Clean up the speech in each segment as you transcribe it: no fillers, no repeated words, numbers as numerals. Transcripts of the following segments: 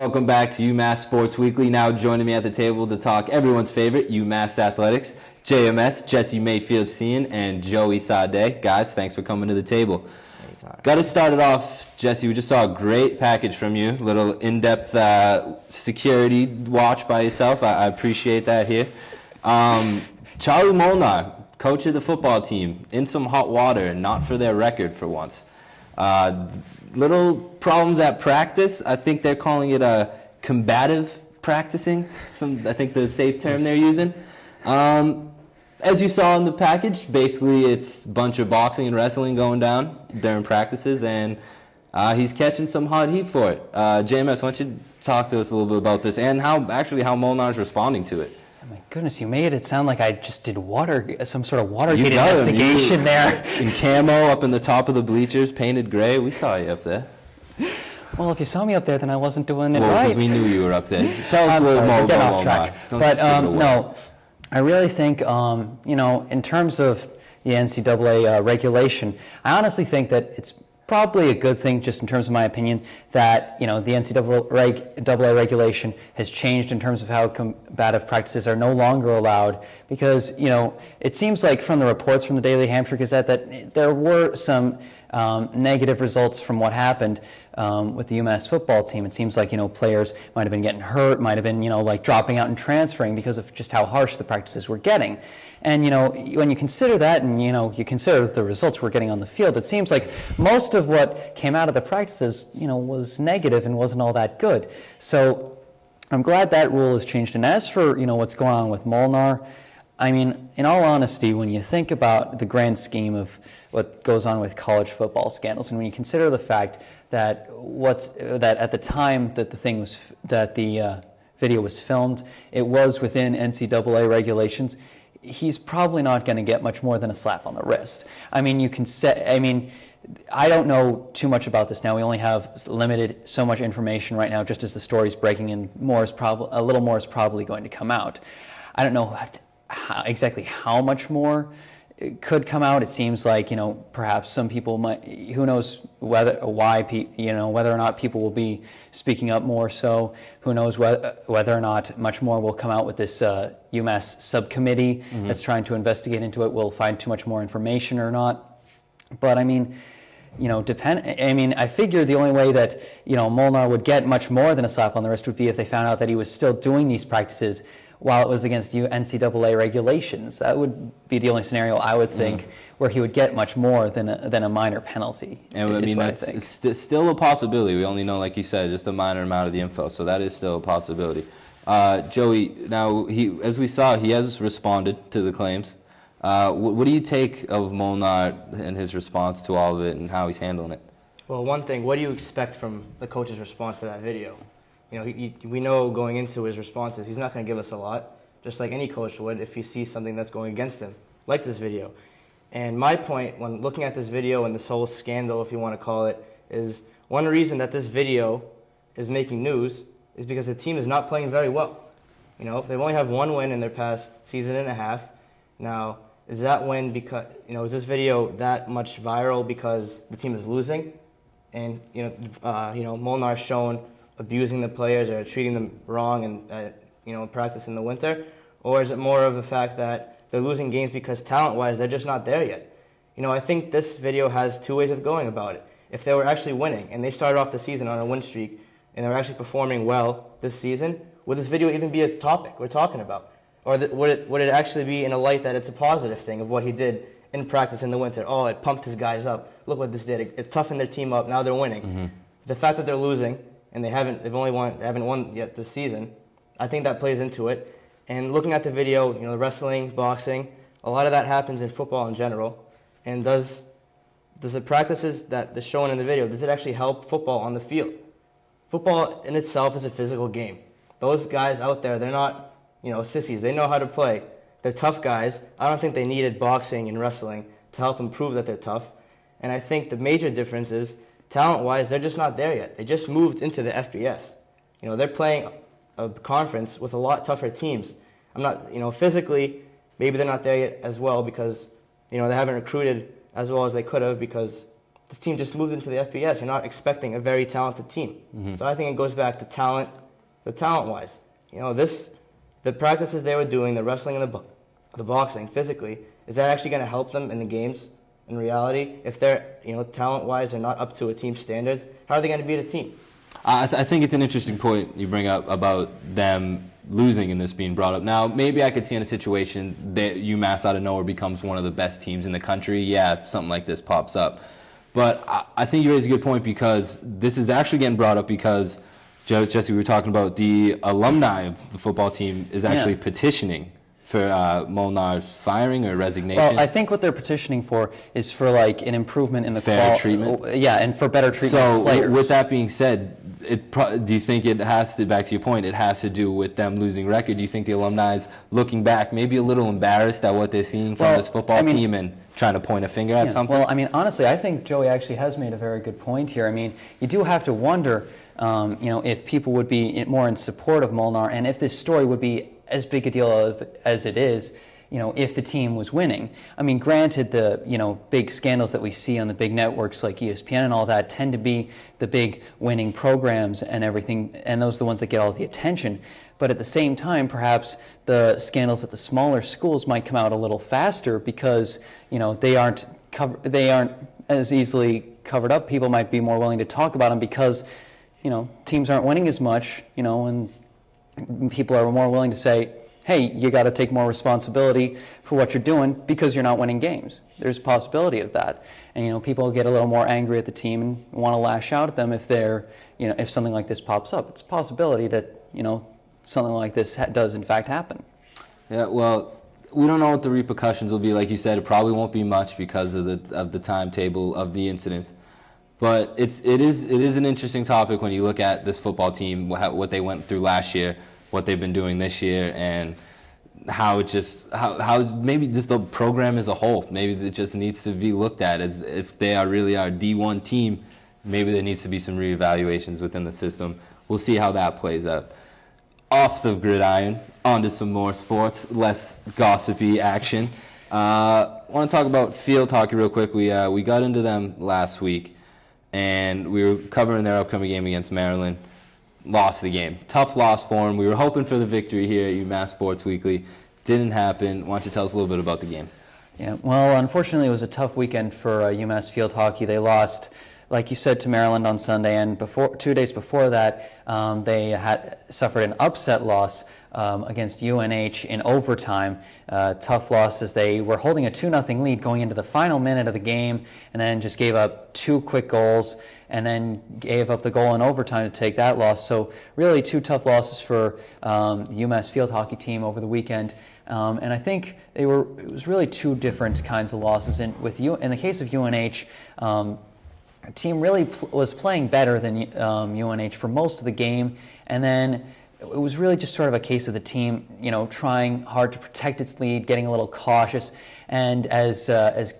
Welcome back to UMass Sports Weekly. Now joining me at the table to talk everyone's favorite UMass athletics, JMS, Jesse Mayfield-Sheehan and Joey Saade. Guys, thanks for coming to the table. Anytime. Got to start it off, Jesse. We just saw a great package from you, little in-depth security watch by yourself. I appreciate that here. Charley Molnar, coach of the football team, in some hot water and not for their record for once. Little problems at practice. I think they're calling it a combative practicing. I think the safe term they're using. As you saw in the package, basically it's a bunch of boxing and wrestling going down during practices, and he's catching some hot heat for it. JMS, why don't you talk to us a little bit about this and how Molnar's responding to it? Oh my goodness, you made it sound like I just did some sort of Watergate investigation there. In camo up in the top of the bleachers, painted gray. We saw you up there. Well, if you saw me up there, then I wasn't doing it right. Because we knew you were up there. Tell us a little more about Molnar. But no, I really think, in terms of the NCAA regulation, I honestly think that it's probably a good thing, just in terms of my opinion, that the NCAA regulation has changed in terms of how combative practices are no longer allowed, because it seems like from the reports from the Daily Hampshire Gazette that there were some negative results from what happened with the UMass football team. It seems like players might have been getting hurt, might have been like dropping out and transferring because of just how harsh the practices were getting. And when you consider that, and you consider the results we're getting on the field, it seems like most of what came out of the practices was negative and wasn't all that good. So I'm glad that rule has changed. And as for what's going on with Molnar, I mean, in all honesty, when you think about the grand scheme of what goes on with college football scandals, and when you consider the fact that at the time that the video was filmed, it was within NCAA regulations, he's probably not going to get much more than a slap on the wrist. I mean, I don't know too much about this now. We only have so much information right now, just as the story's breaking, and a little more is probably going to come out. I don't know exactly how much more could come out. It seems like perhaps some people might. Who knows whether or not people will be speaking up more. So who knows whether or not much more will come out with this UMass subcommittee that's trying to investigate into it. Will find too much more information or not. But I mean, I figure the only way that Molnar would get much more than a slap on the wrist would be if they found out that he was still doing these practices while it was against NCAA regulations. That would be the only scenario I would think where he would get much more than a minor penalty. And I mean, that's still a possibility. We only know, like you said, just a minor amount of the info, so that is still a possibility. Joey, now, as we saw, he has responded to the claims. What do you take of Molnar and his response to all of it and how he's handling it? Well, one thing, what do you expect from the coach's response to that video? We know going into his responses, he's not going to give us a lot, just like any coach would if he sees something that's going against him, like this video. And my point when looking at this video and this whole scandal, if you want to call it, is one reason that this video is making news is because the team is not playing very well. They only have one win in their past season and a half. Now, is that win because, is this video that much viral because the team is losing? And, Molnar's shown abusing the players or treating them wrong and practice in the winter? Or is it more of the fact that they're losing games because talent-wise they're just not there yet? I think this video has two ways of going about it. If they were actually winning and they started off the season on a win streak and they were actually performing well this season, would this video even be a topic we're talking about? Or would it actually be in a light that it's a positive thing of what he did in practice in the winter? Oh, it pumped his guys up. Look what this did. It toughened their team up. Now they're winning. The fact that they're losing and they haven't won yet this season, I think that plays into it. And looking at the video, the wrestling, boxing, a lot of that happens in football in general. And does the practices that is shown in the video, does it actually help football on the field? Football in itself is a physical game. Those guys out there, they're not sissies. They know how to play. They're tough guys. I don't think they needed boxing and wrestling to help them prove that they're tough. And I think the major difference is, talent-wise, they're just not there yet. They just moved into the FBS. They're playing a conference with a lot tougher teams. I'm not, physically, maybe they're not there yet as well because, they haven't recruited as well as they could have because this team just moved into the FBS. You're not expecting a very talented team. So I think it goes back to talent, talent-wise. You know, the practices they were doing, the wrestling and the boxing, physically, is that actually going to help them in the games? In reality, if they're, talent-wise, they're not up to a team's standards, how are they going to beat a team? I think it's an interesting point you bring up about them losing and this being brought up. Now, maybe I could see in a situation that UMass out of nowhere becomes one of the best teams in the country. Yeah, something like this pops up. But I think you raise a good point, because this is actually getting brought up because, Jesse, we were talking about the alumni of the football team is actually petitioning for Molnar's firing or resignation. Well, I think what they're petitioning for is for like an improvement in the fair treatment. Yeah, and for better treatment of players. So with that being said, do you think it has to, back to your point, it has to do with them losing record? Do you think the alumni, looking back, maybe a little embarrassed at what they're seeing from this football team and trying to point a finger at something? Well, I mean, honestly, I think Joey actually has made a very good point here. I mean, you do have to wonder, if people would be more in support of Molnar, and if this story would be as big a deal as it is, if the team was winning. I mean, granted, the big scandals that we see on the big networks like ESPN and all that tend to be the big winning programs and everything, and those are the ones that get all the attention. But at the same time, perhaps the scandals at the smaller schools might come out a little faster because they aren't as easily covered up. People might be more willing to talk about them because teams aren't winning as much, and people are more willing to say, hey, you got to take more responsibility for what you're doing because you're not winning games. There's a possibility of that. And, people get a little more angry at the team and want to lash out at them if they're, if something like this pops up. It's a possibility that, something like this does in fact happen. Yeah, well, we don't know what the repercussions will be. Like you said, it probably won't be much because of the timetable of the incident. But it is an interesting topic when you look at this football team, what they went through last year, what they've been doing this year, and how maybe just the program as a whole, maybe it just needs to be looked at as if they really are a D1 team. Maybe there needs to be some reevaluations within the system. We'll see how that plays out. Off the gridiron, onto some more sports, less gossipy action. I want to talk about field hockey real quick. We got into them last week, and we were covering their upcoming game against Maryland. Lost the game. Tough loss for them. We were hoping for the victory here at UMass Sports Weekly. Didn't happen. Why don't you tell us a little bit about the game? Yeah, well, unfortunately, it was a tough weekend for UMass field hockey. They lost, like you said, to Maryland on Sunday, and 2 days before that, they had suffered an upset loss against UNH in overtime. Tough loss as they were holding a 2-0 lead going into the final minute of the game, and then just gave up 2 quick goals, and then gave up the goal in overtime to take that loss. So really 2 tough losses for the UMass field hockey team over the weekend. And I think it was really 2 different kinds of losses. In the case of UNH, the team really was playing better than UNH for most of the game, and then it was really just sort of a case of the team, trying hard to protect its lead, getting a little cautious, and as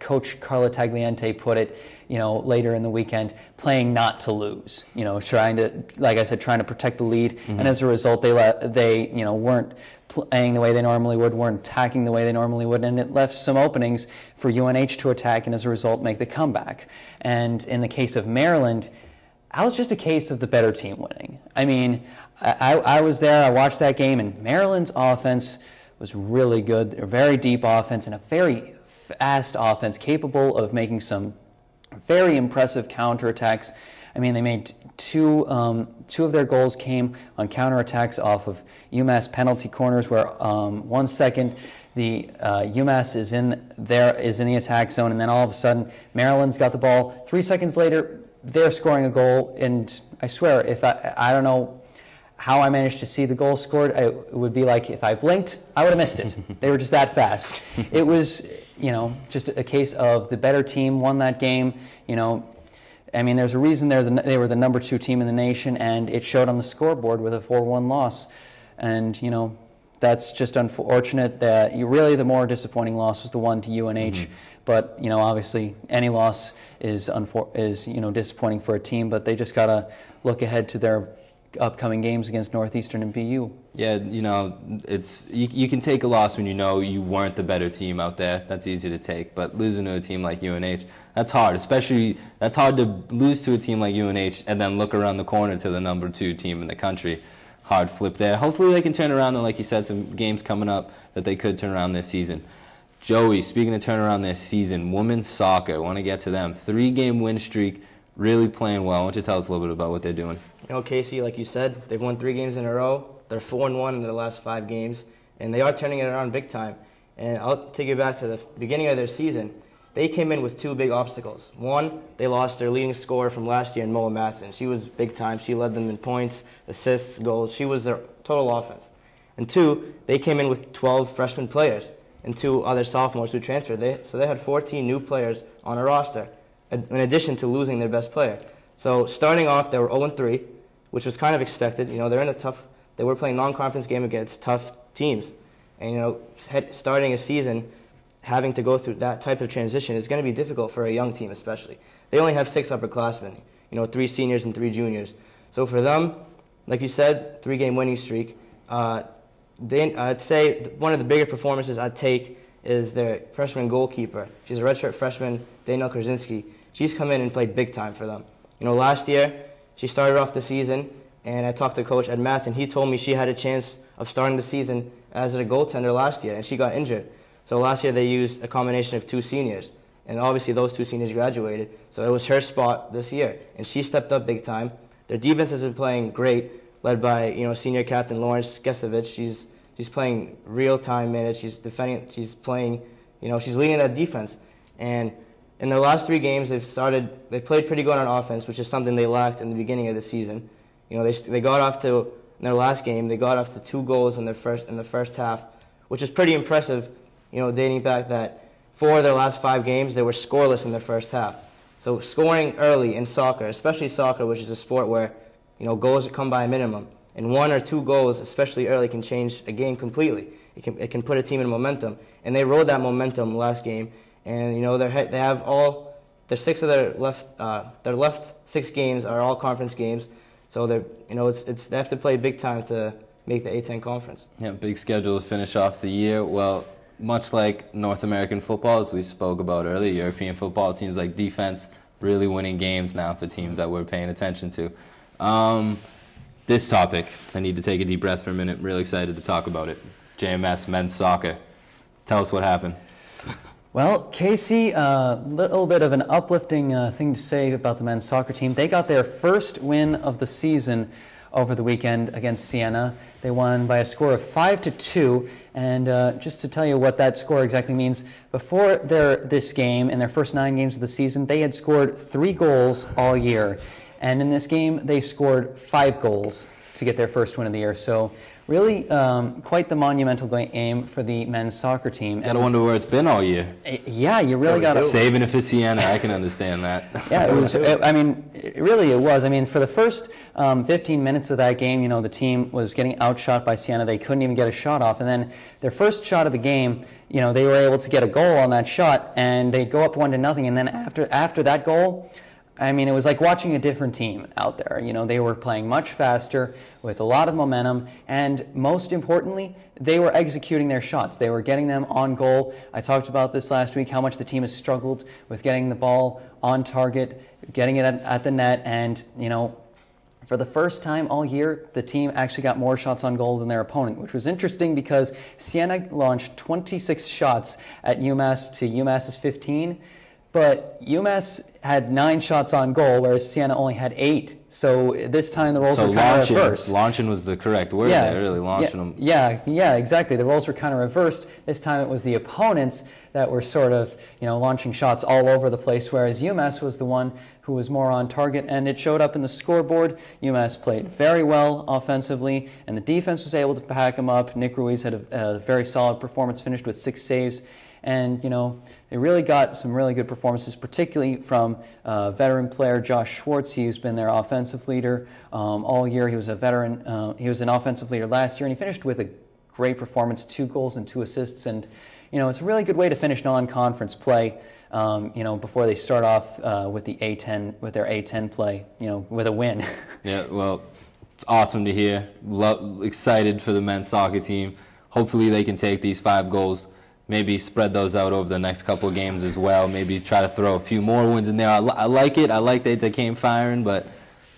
Coach Carla Tagliente put it, later in the weekend, playing not to lose. Trying to, like I said, trying to protect the lead, and as a result, they weren't playing the way they normally would, weren't attacking the way they normally would, and it left some openings for UNH to attack, and as a result, make the comeback. And in the case of Maryland, that was just a case of the better team winning. I mean, I was there, I watched that game, and Maryland's offense was really good. They're a very deep offense and a very fast offense, capable of making some very impressive counterattacks. I mean, they made two of their goals came on counterattacks off of UMass penalty corners, where 1 second the UMass is in the attack zone, and then all of a sudden Maryland's got the ball. 3 seconds later, they're scoring a goal, and I swear, if I don't know how I managed to see the goal scored, it would be like if I blinked, I would have missed it. They were just that fast. It was, just a case of the better team won that game. I mean, there's a reason they were the number 2 team in the nation, and it showed on the scoreboard with a 4-1 loss. And, that's just unfortunate. That really the more disappointing loss was the one to UNH. But, obviously any loss is disappointing for a team, but they just got to look ahead to their upcoming games against Northeastern and BU. Yeah, you know, you can take a loss when you know you weren't the better team out there. That's easy to take. But losing to a team like UNH, that's hard. Especially, that's hard to lose to a team like UNH and then look around the corner to the number 2 team in the country. Hard flip there. Hopefully they can turn around, and like you said, some games coming up that they could turn around this season. Joey, speaking of turn around this season, women's soccer, I want to get to them. 3-game win streak, really playing well. Why don't you tell us a little bit about what they're doing? You know, Casey, like you said, they've won 3 games in a row. They're 4-1 in their last 5 games, and they are turning it around big time. And I'll take you back to the beginning of their season. They came in with 2 big obstacles. One, they lost their leading scorer from last year in Moa Matson. She was big time. She led them in points, assists, goals. She was their total offense. And 2, they came in with 12 freshman players and 2 other sophomores who transferred. So they had 14 new players on a roster, in addition to losing their best player. So starting off, they were 0-3, which was kind of expected. You know, they were playing non-conference game against tough teams. And, you know, starting a season, having to go through that type of transition is going to be difficult for a young team especially. They only have 6 upperclassmen, you know, 3 seniors and 3 juniors. So for them, like you said, 3-game winning streak. I'd say one of the bigger performances I'd take is their freshman goalkeeper. She's a redshirt freshman, Danielle Krasinski. She's come in and played big time for them. You know, last year, she started off the season, and I talked to Coach Ed Matz, and he told me she had a chance of starting the season as a goaltender last year, and she got injured. So last year they used a combination of 2 seniors, and obviously those 2 seniors graduated, so it was her spot this year, and she stepped up big time. Their defense has been playing great, led by, you know, senior captain Lawrence Gestovich. She's playing real-time minutes. She's defending. She's playing. You know, she's leading that defense. And in their last 3 games, they played pretty good on offense, which is something they lacked in the beginning of the season. You know, they got off to, in their last game, they got off to 2 goals in the first half, which is pretty impressive. You know, dating back that 4 of their last 5 games, they were scoreless in the first half. So scoring early in soccer, especially soccer, which is a sport where, you know, goals come by a minimum, and 1 or 2 goals, especially early, can change a game completely. It can put a team in momentum, and they rode that momentum last game. And you know, they have all their 6 of their left 6 games are all conference games. So they're, you know, they have to play big time to make the A10 conference. Yeah, big schedule to finish off the year. Well, much like North American football, as we spoke about earlier, European football, teams like defense really winning games now for teams that we're paying attention to. This topic, I need to take a deep breath for a minute. I'm really excited to talk about it. JMS men's soccer. Tell us what happened. Well, Casey, a little bit of an uplifting thing to say about the men's soccer team. They got their first win of the season over the weekend against Siena. They won by a score of 5-2, and just to tell you what that score exactly means, before this game, in their first 9 games of the season, they had scored 3 goals all year. And in this game, they scored 5 goals to get their first win of the year. So really quite the monumental game for the men's soccer team. Gotta wonder where it's been all year. Yeah, you really got to... Saving it for Siena, I can understand that. Yeah, it was. It was. I mean, for the first 15 minutes of that game, you know, the team was getting outshot by Siena. They couldn't even get a shot off. And then their first shot of the game, you know, they were able to get a goal on that shot, and they go up 1-0. And then after that goal, I mean, it was like watching a different team out there. You know, they were playing much faster with a lot of momentum, and most importantly, they were executing their shots. They were getting them on goal. I talked about this last week, how much the team has struggled with getting the ball on target, getting it at the net, and, you know, for the first time all year, the team actually got more shots on goal than their opponent, which was interesting because Siena launched 26 shots at UMass to UMass's 15, but UMass had 9 shots on goal, whereas Siena only had 8. So this time the roles were kind of reversed. Launching was the correct word there, really, launching them. Yeah, exactly. The roles were kind of reversed. This time it was the opponents that were sort of, you know, launching shots all over the place, whereas UMass was the one who was more on target, and it showed up in the scoreboard. UMass played very well offensively, and the defense was able to pack them up. Nick Ruiz had a very solid performance, finished with 6 saves. And, you know, they really got some really good performances, particularly from veteran player Josh Schwartz. He's been their offensive leader all year. He was a veteran. He was an offensive leader last year, and he finished with a great performance, 2 goals and 2 assists. And, you know, it's a really good way to finish non-conference play, you know, before they start off with their A10 play, you know, with a win. Yeah, well, It's awesome to hear. Excited for the men's soccer team. Hopefully they can take these 5 goals, maybe spread those out over the next couple of games as well. Maybe try to throw a few more wins in there. I like it. I like that they came firing, but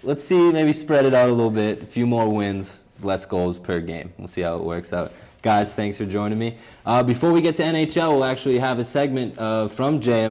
let's see, maybe spread it out a little bit. A few more wins, less goals per game. We'll see how it works out. Guys, thanks for joining me. Before we get to NHL, we'll actually have a segment from Jay.